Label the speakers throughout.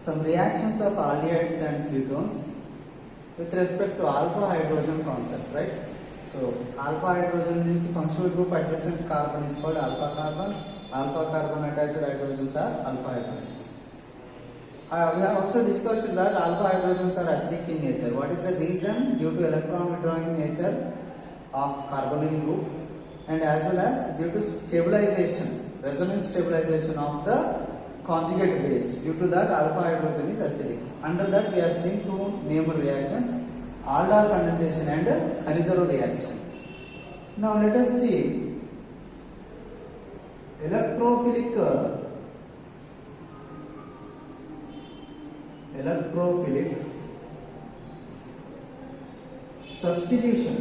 Speaker 1: some reactions of aldehydes and ketones with respect to alpha hydrogen concept, right? So alpha hydrogen means functional group adjacent carbon is called alpha carbon. Alpha carbon attached hydrogens are alpha hydrogens. We have also discussed that alpha hydrogens are acidic in nature. What is the reason? Due to electron withdrawing nature of carbonyl group, and as well as due to stabilization, resonance stabilization of the conjugate base. Due to that, alpha hydrogen is acidic. Under that, we have seen two named reactions: aldol condensation and Cannizzaro reaction. Now let us see electrophilic substitution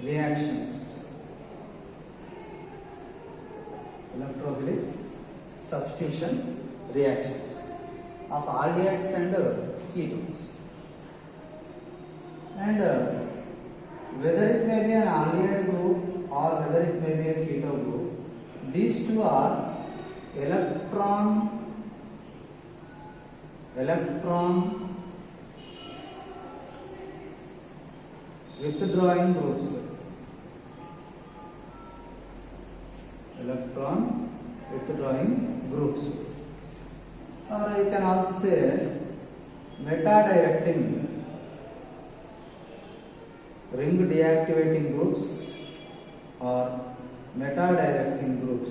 Speaker 1: reactions. Electrophilic substitution reactions of aldehydes and ketones. And whether it may be an aldehyde group or whether it may be a keto group, these two are electron withdrawing groups. Electron withdrawing groups, or you can also say meta-directing ring deactivating groups or meta-directing groups.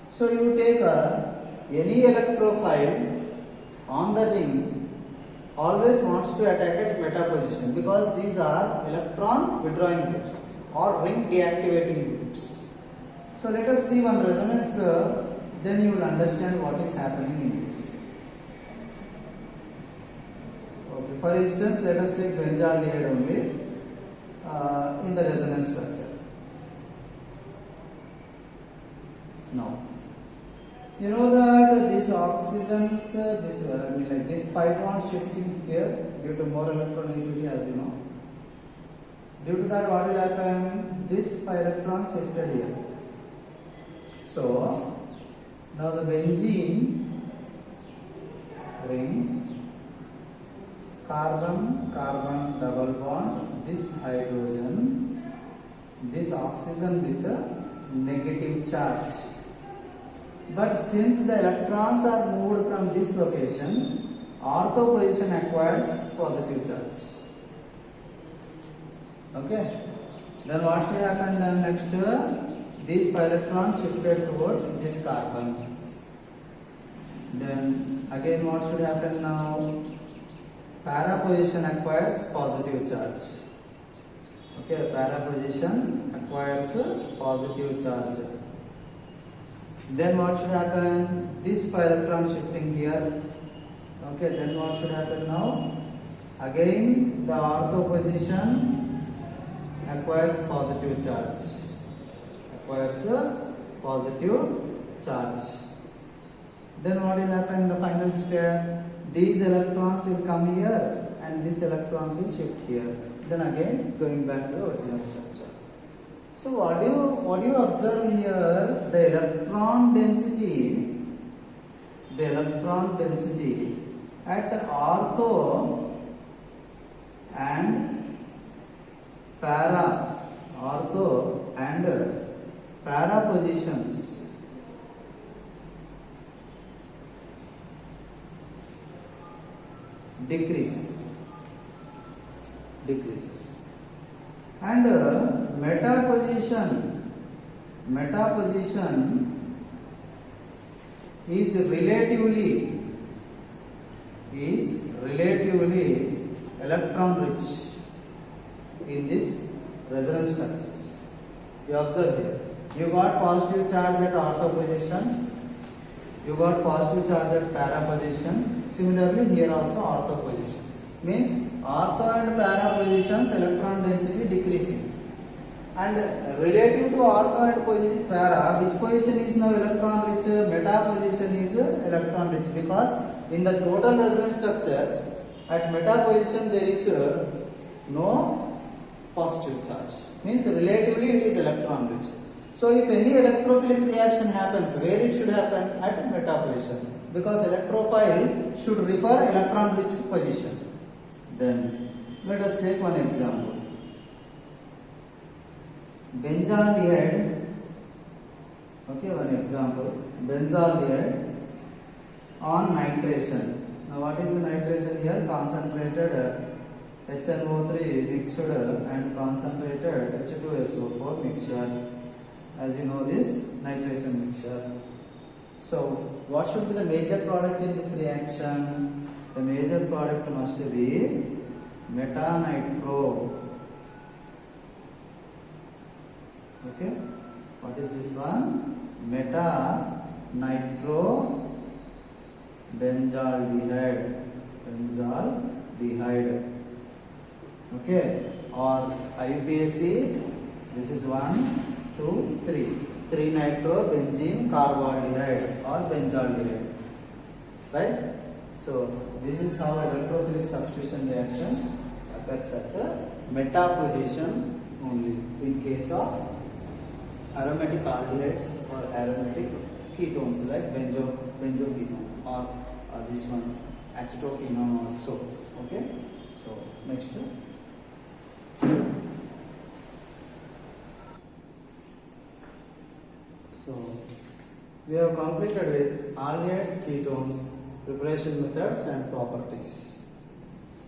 Speaker 1: So you take any electrophile on the ring always wants to attack at meta position, because these are electron withdrawing groups or ring deactivating groups. So let us see one resonance, then you will understand what is happening in this. Okay, for instance, let us take benzaldehyde only in the resonance structure. Now, you know that these oxygens, this pi bond shifting here due to more electronegativity, as you know. Due to that, what will happen? This pi electron shifted here. So now the benzene ring, carbon double bond, this hydrogen, this oxygen with a negative charge. But since the electrons are moved from this location, ortho position acquires positive charge. Okay. Then what should happen then next? These pi electrons shifted towards this carbon. Then again what should happen now? Para position acquires positive charge. Okay, para position acquires positive charge. Then what should happen? This pi electron shifting here. Okay, then what should happen now? Again the ortho position acquires positive charge. Acquires a positive charge. Then what will happen in the final step? These electrons will come here and these electrons will shift here. Then again going back to the original structure. So what do you observe here? The electron density at ortho and para positions decreases, and meta position is relatively electron rich in this resonance structures. You observe here, you got positive charge at ortho position, you got positive charge at para position. Similarly here also ortho position. Means ortho and para positions electron density decreasing. And relative to ortho and para, which position is now electron rich? Meta position is electron rich, because in the total resonance structures at meta position there is no positive charge. Means relatively it is electron rich. So if any electrophilic reaction happens, where it should happen? At meta position. Because electrophile should refer electron rich position. Then let us take one example. Benzaldehyde. Okay, one example. Benzaldehyde on nitration. Now what is the nitration here? Concentrated HNO3 mixed and concentrated H2SO4 mixture. As you know, this nitration mixture. So what should be the major product in this reaction? The major product must be metanitro. Okay, what is this one? Metanitro benzaldehyde. Okay, or IUPAC. This is 1, 2, 3. 3-nitrobenzene carbaldehyde or benzaldehyde. Right? So this is how electrophilic substitution reactions occurs at the meta position only in case of aromatic aldehydes or aromatic ketones like benzophenone or this one acetophenone also. Okay. So next. So we have completed with aldehydes, ketones, preparation methods and properties.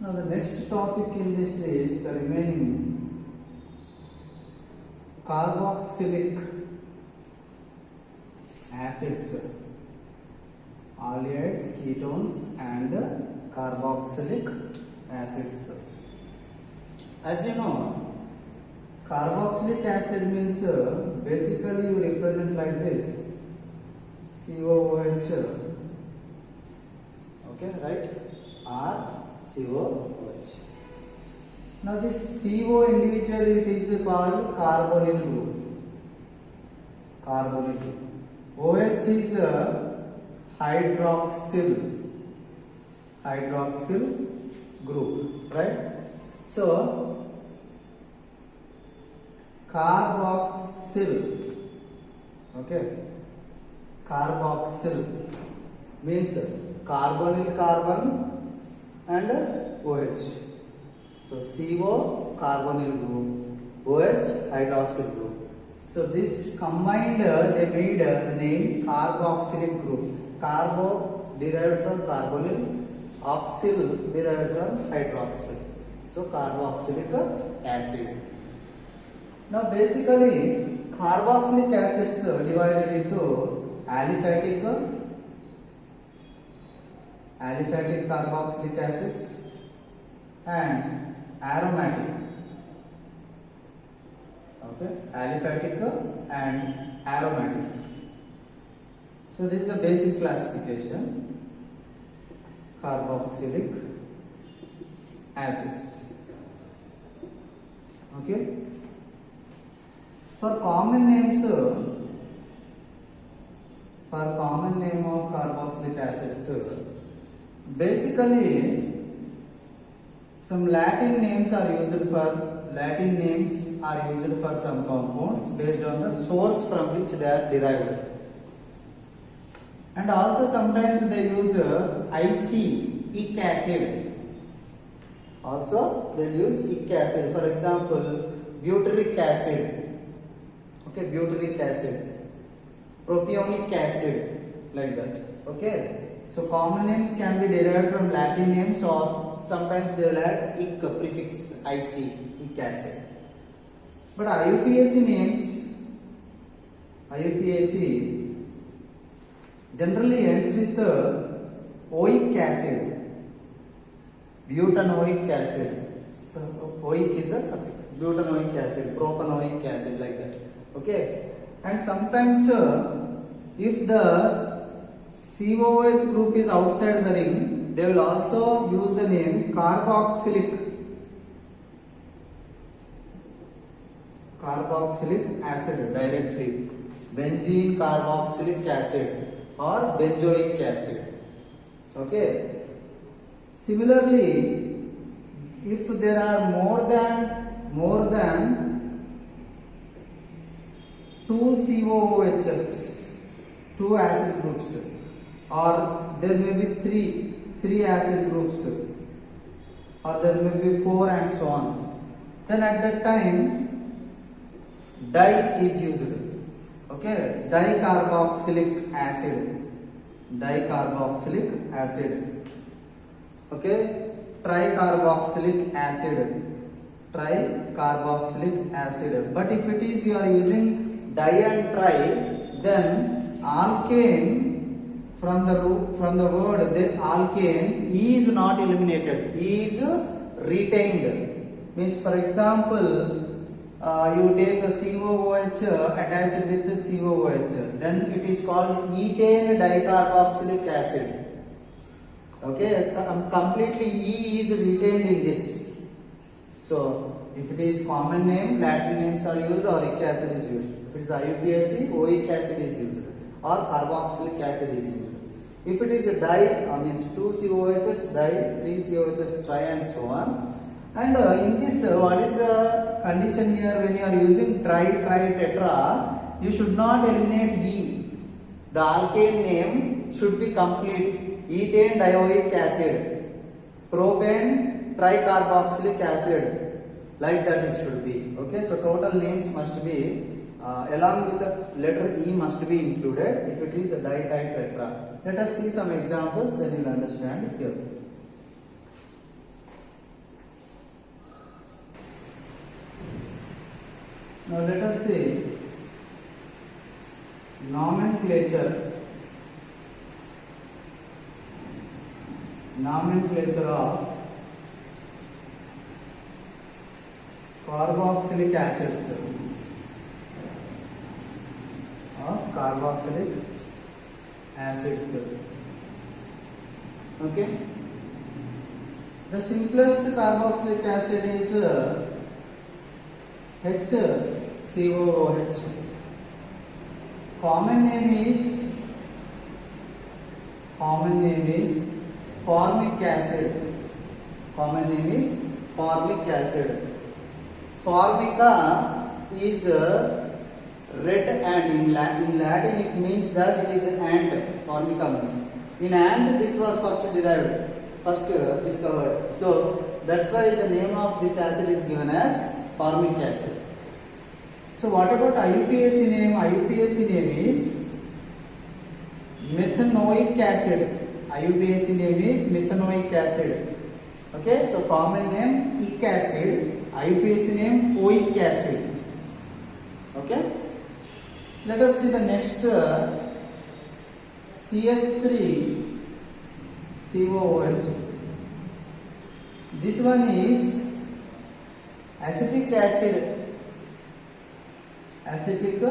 Speaker 1: Now the next topic in this is the remaining carboxylic acids, aldehydes, ketones and carboxylic acids. As you know, carboxylic acid means basically you represent like this COOH. Okay, right? R COOH. Now this CO individually it is called carbonyl group. Carbonyl group. OH is hydroxyl group, right? So carboxyl, okay, carboxyl means carbonyl carbon and OH. So CO carbonyl group, OH hydroxyl group. So this combined they made the name carboxylic group. Carbo derived from carbonyl, oxyl derived from hydroxyl. So carboxylic acid. Now basically carboxylic acids are divided into aliphatic carboxylic acids and aromatic. Okay, aliphatic and aromatic. So this is a basic classification. Carboxylic acids. Okay. For common names, for common name of carboxylic acids, basically some Latin names are used for some compounds based on the source from which they are derived. And also sometimes they use ic acid. Also they use ic acid. For example, butyric acid. Okay, butyric acid, propionic acid, like that. Okay, so common names can be derived from Latin names or sometimes they will add ic prefix ic acid. But IUPAC names, IUPAC generally ends with oic acid, butanoic acid. So oic is a suffix, butanoic acid, propanoic acid, like that. Okay, and sometimes if the COOH group is outside the ring, they will also use the name carboxylic acid directly, benzene carboxylic acid or benzoic acid. Okay. Similarly, if there are more than more than 2 COOHs, 2 acid groups, or there may be 3 acid groups, or there may be 4 and so on, then at that time di is used. Okay, dicarboxylic acid, dicarboxylic acid. Okay, tricarboxylic acid, tricarboxylic acid. But if it is you are using di and tri, then alkane from the word the alkane is not eliminated, is retained. Means for example, you take a COOH attached with the COOH, then it is called ethane dicarboxylic acid. Okay, completely E is retained in this. So if it is common name, Latin names are used, or ic acid is used. If it is IUPAC, oic acid is used, or carboxylic acid is used. If it is a di, means 2 COOHs, di, 3 COOHs, tri, and so on. And in this, what is the condition here? When you are using tri, tetra, you should not eliminate E. The alkane name should be complete. Ethane dioic acid, propane tricarboxylic acid, like that it should be. Okay, so total names must be along with the letter E must be included if it is a di-tetra. Let us see some examples, then you will understand here. Now let us see nomenclature of carboxylic acids, Okay, the simplest carboxylic acid is HCOOH. Common name is formic acid. Common name is formic acid. Formica is red ant. In Latin it means that it is an ant. Formica means. In ant this was first discovered. So that's why the name of this acid is given as formic acid. So what about IUPAC name? IUPAC name is methanoic acid. IUPAC name is methanoic acid. Okay, so common name ic acid, IUPAC name oic acid. Okay, let us see the next CH3 COOH. This one is acetic acid. Acetic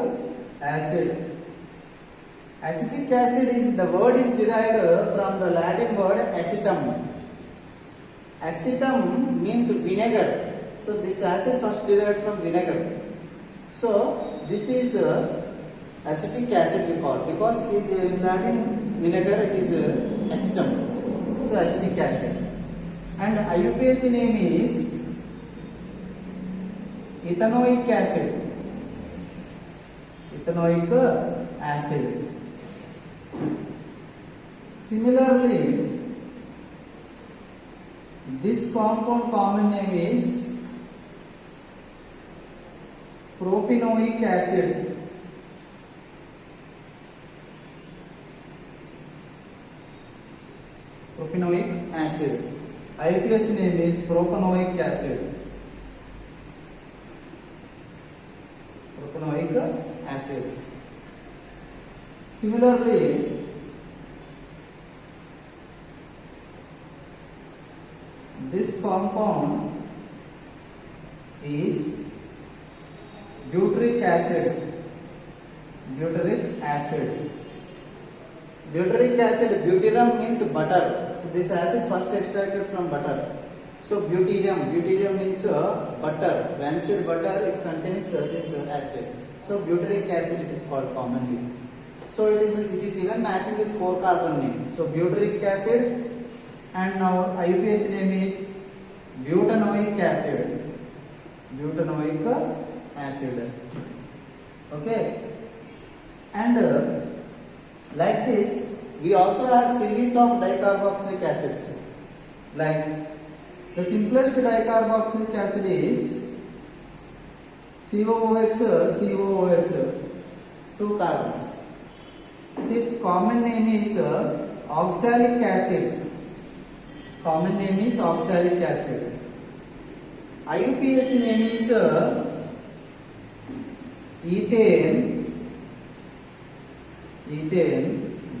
Speaker 1: acid is, the word is derived from the Latin word acetum. Acetum means vinegar. So this acid first derived from vinegar. So this is acetic acid we call, because it is in Latin vinegar, it is acetum. So acetic acid. And IUPAC name is ethanoic acid. Ethanoic acid. Similarly, this compound common name is propanoic acid. Propanoic acid. IUPAC name is propanoic acid. Propanoic acid. Similarly, this compound is butyric acid. Butyric acid. Butyric acid, butyrum means butter. So this acid first extracted from butter. So butyrium means butter, rancid butter. It contains this acid. So butyric acid it is called commonly. So it is even matching with 4 carbon name. So butyric acid, and now IUPAC name is butanoic acid. butanoic acid. Okay, and like this we also have series of dicarboxylic acids. Like the simplest dicarboxylic acid is COOH, 2 carbons. This common name is oxalic acid. Common name is oxalic acid. IUPAC name is ethane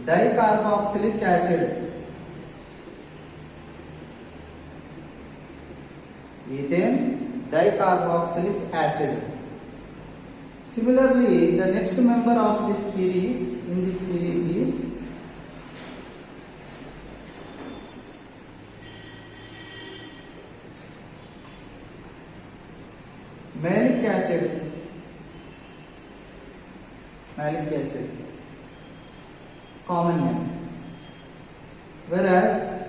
Speaker 1: dicarboxylic acid. Ethane dicarboxylic acid. Similarly, the next member of this series is malic acid. Common name. Whereas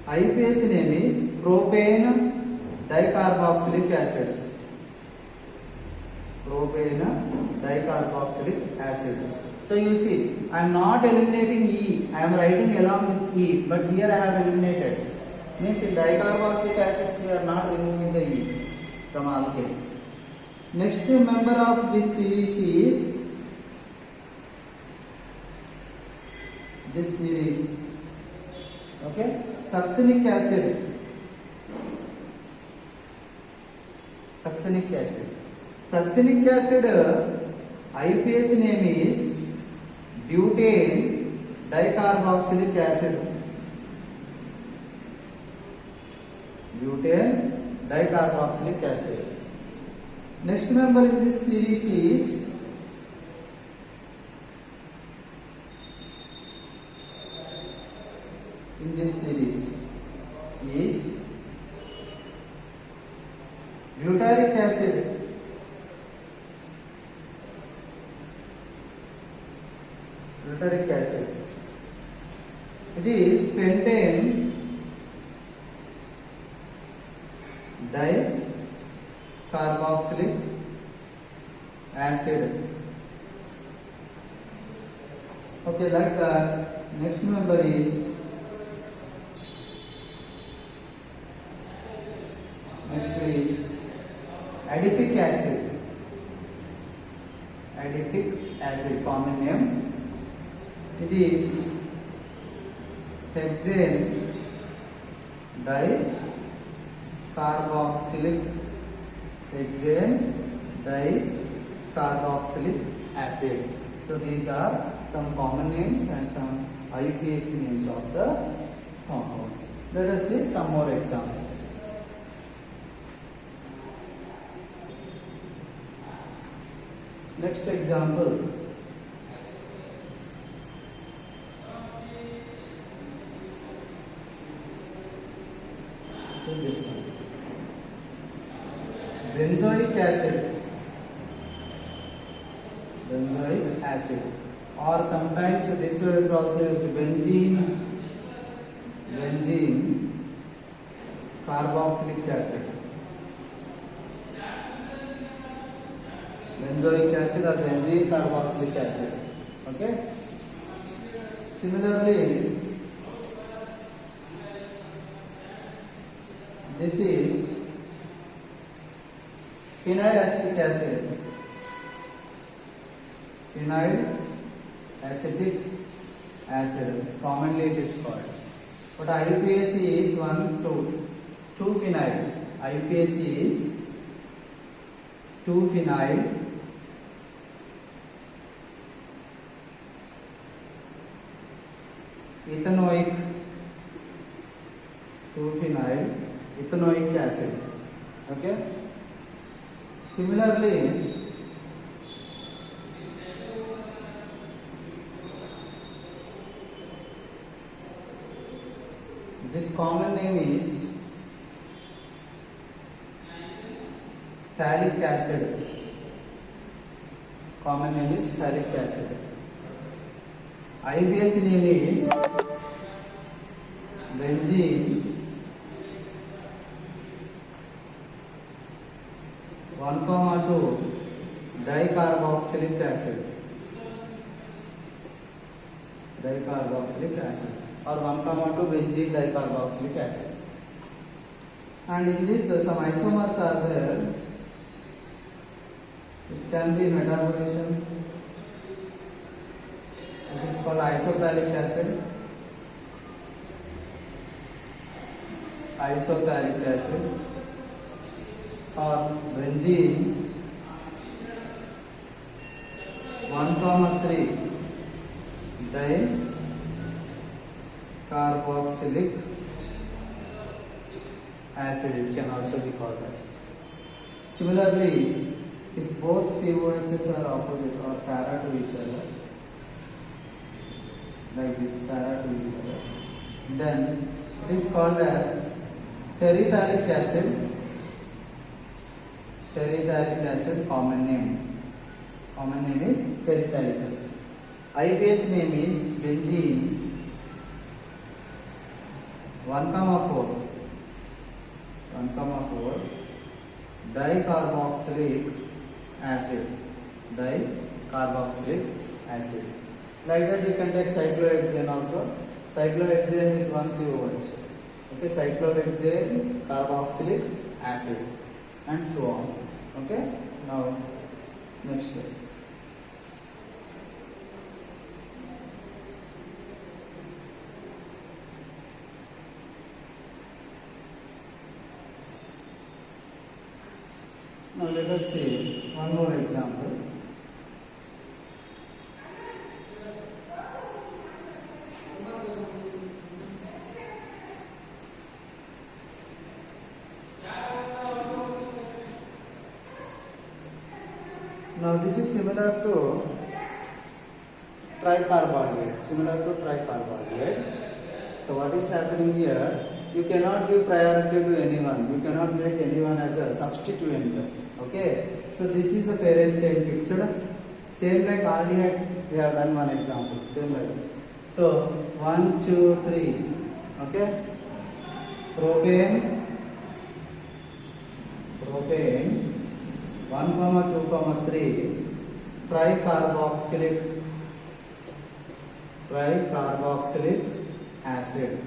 Speaker 1: IUPAC name is propane dicarboxylic acid. So you see, I am not eliminating E, I am writing along with E, but here I have eliminated. Means in dicarboxylic acids we are not removing the E from alkane. Next member of this series is okay, succinic acid. Succinic acid, IUPAC name is butane dicarboxylic acid. Next member in this series is butyric acid. It is pentane dicarboxylic acid. Okay, like that. Next member is adipic acid. Common name. It is hexane dicarboxylic acid. So these are some common names and some IUPAC names of the compounds. Let us see some more examples. Next example. This one. Benzoic acid, or sometimes this is also used benzene carboxylic acid. Benzoic acid or benzene carboxylic acid. Okay. Similarly, this is phenyl acetic acid, commonly it is called. But IUPAC is 2-phenyl. IUPAC is 2-phenyl ethanoic acid. Okay. Similarly, this common name is phthalic acid. Common name is phthalic acid. IUPAC name is benzene 1,2 dicarboxylic acid, or 1,2 benzene dicarboxylic acid. And in this some isomers are there. It can be metabolism. This is called isophthalic acid. Or benzene 1,3 dicarboxylic acid, it can also be called as. Similarly, if both COHs are opposite or para to each other, like this, para to each other, then it is called as terephthalic acid. Common name is terephthalic acid. IPS name is benzene 1,4 dicarboxylic acid. Like that you can take cyclohexane also. Cyclohexane with 1 COH. Okay, cyclohexane carboxylic acid, and so on. Okay, now next page. Now let us see one more example. Now this is similar to tricarbonate. So what is happening here? You cannot give priority to anyone. You cannot make anyone as a substituent. Okay. So this is the parent chain fixed. Same like aldehyde, we have done one example. Same like. So 1, 2, 3. Okay. Propane 1, 2, 3 tricarboxylic acid.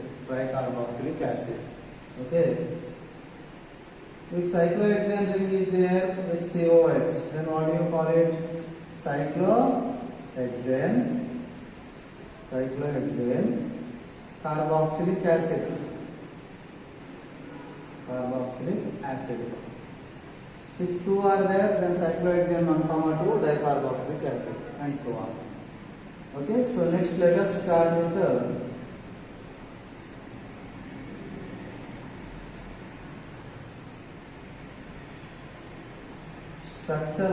Speaker 1: Okay. If cyclohexane ring is there with COH, then what do you call it? Cyclohexane carboxylic acid. If two are there, then cyclohexane 1,2 dicarboxylic acid, and so on. Okay, so next let us start with the structure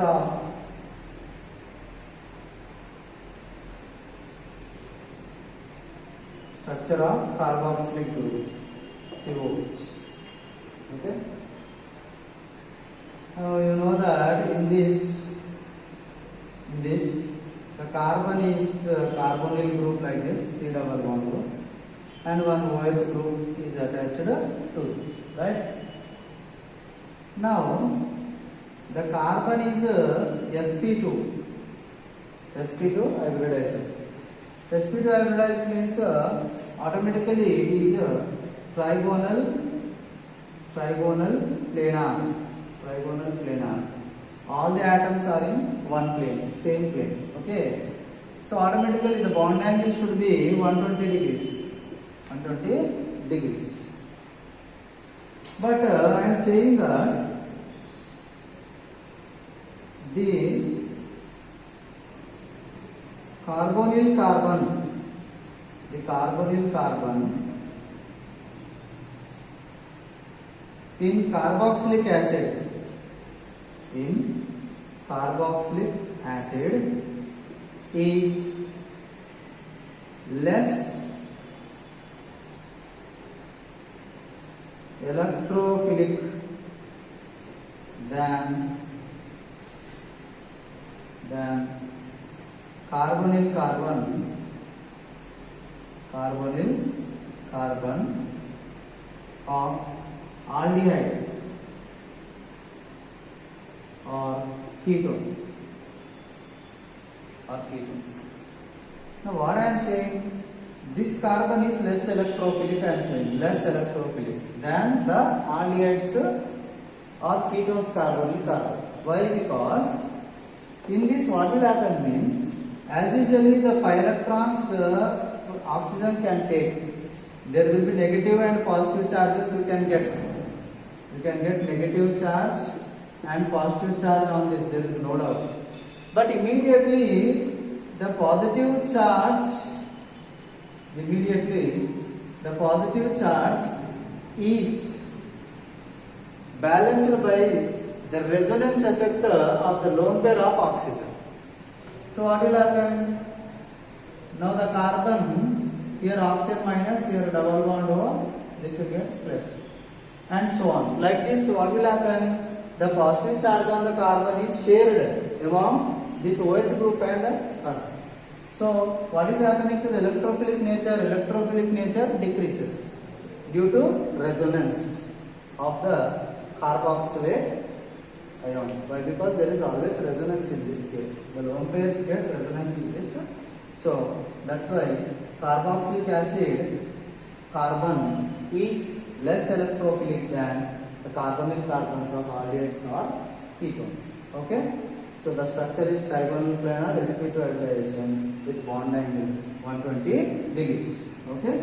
Speaker 1: of carboxylic group, COH. Okay. Now you know that in this the carbon is the carbonyl group like this, C double bond group, and one OH group is attached to this, right? Now the carbon is sp2 hybridized. sp2 hybridized means automatically it is trigonal planar. All the atoms are in one plane, same plane. Okay. So automatically the bond angle should be 120 degrees. But I am saying that the carbonyl carbon in carboxylic acid is less electrophilic than carbonyl carbon of aldehydes. or ketone or ketones. Now what I am saying, this carbon is less electrophilic, I am saying less electrophilic than the aldehydes or ketones carbonyl carbon. Why? Because in this what will happen means, as usually the pi electrons oxygen can take, there will be negative and positive charges you can get. You can get negative charge and positive charge on this, there is no doubt. But immediately the positive charge is balanced by the resonance effect of the lone pair of oxygen. So what will happen? Now the carbon, here oxygen minus, here double bond O, this will get plus, and so on. Like this, what will happen? The positive charge on the carbon is shared among this OH group and the carbon. So what is happening to the electrophilic nature? Electrophilic nature decreases due to resonance of the carboxylate ion. Why? Because there is always resonance in this case. The lone pairs get resonance in this. So that's why carboxylic acid carbon is less electrophilic than the carbonyl carbons of aldehydes or ketones. Okay? So the structure is trigonal planar sp2 hybridization with bond angle 120 degrees. Okay?